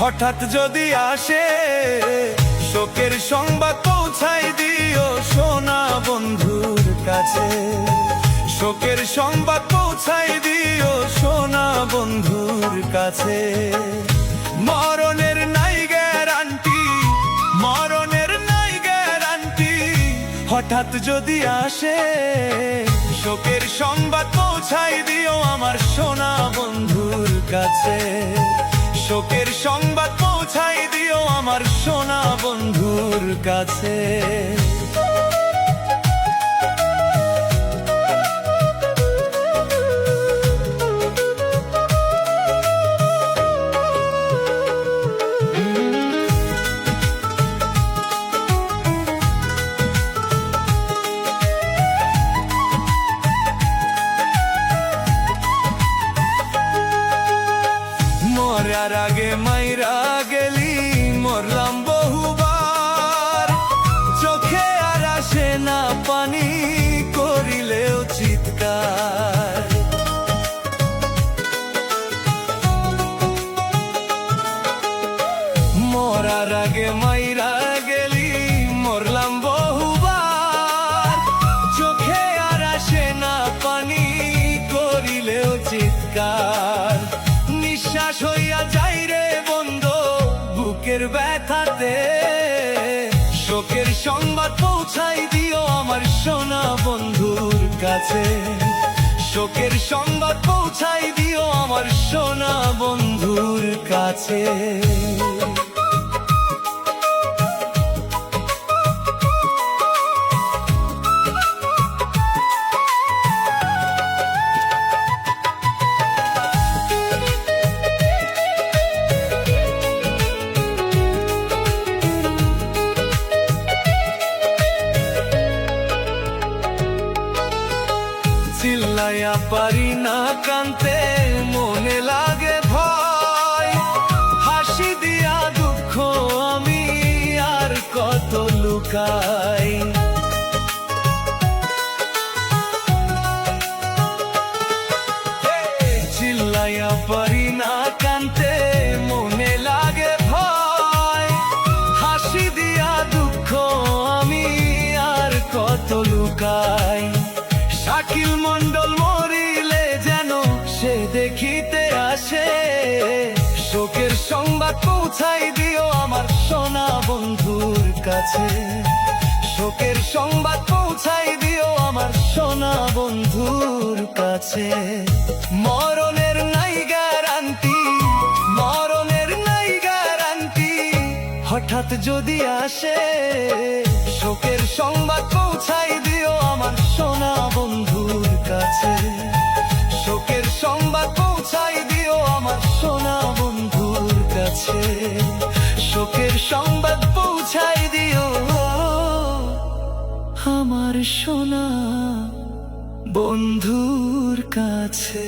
হঠাৎ যদি আসে শোকের সংবাদ পৌঁছাই দিও সোনা বন্ধুর কাছে। শোকের সংবাদ পৌঁছাই দিও সোনা বন্ধুর কাছে। মরণের নাই গ্যারান্টি, মরণের নাই গ্যারান্টি, হঠাৎ যদি আসে শোকের সংবাদ পৌঁছাই দিও আমার সোনা বন্ধুর কাছে। শোকের সংবাদ পৌঁছাই দিও আমার সোনা বন্ধুর কাছে। মরার আগে মাইরা গেলি মরলাম বহুবার, চোখে আর আসে না পানি করিলেও চিৎকার। মরার আগে মাইরা গেলি মরলাম বহুবার, চোখে আর আসে না পানি করিলেও চিৎকার। নিঃশ্বাস হইয়া যাই রে বন্ধু বুকের ব্যথাতে। শোকের সংবাদ পৌঁছাই দিও আমার সোনা বন্ধুর কাছে। শোকের সংবাদ পৌঁছাই দিও আমার সোনা বন্ধুর কাছে। চিল্লাইয়া পারি না কানতে, মনে লাগে ভয়, হাসি দিয়া দুঃখ আমি আর কত লুকাই। চিল্লাইয়া পারি না কানতে, মনে লাগে ভয়, হাসি দিয়া দুঃখ আমি আর কত লুকাই। শাকিল মন্ডল মরিলে যেন সে দেখিতে আসে। শোকের সংবাদ পৌঁছাই দিও আমার সোনা বন্ধুর কাছে। শোকের সংবাদ পৌঁছাই দিও আমার সোনা বন্ধুর কাছে। মরণের নাই গ্যারান্টি, মরণের নাই গ্যারান্টি, হঠাৎ যদি আসে শোকের সংবাদ পৌঁছাই দিও আমার সোনা বন্ধুর কাছে। শোকের সংবাদ পৌঁছাই দিও আমার সোনা বন্ধুর কাছে। শোকের সংবাদ পৌঁছাই দিও আমার সোনা বন্ধুর কাছে।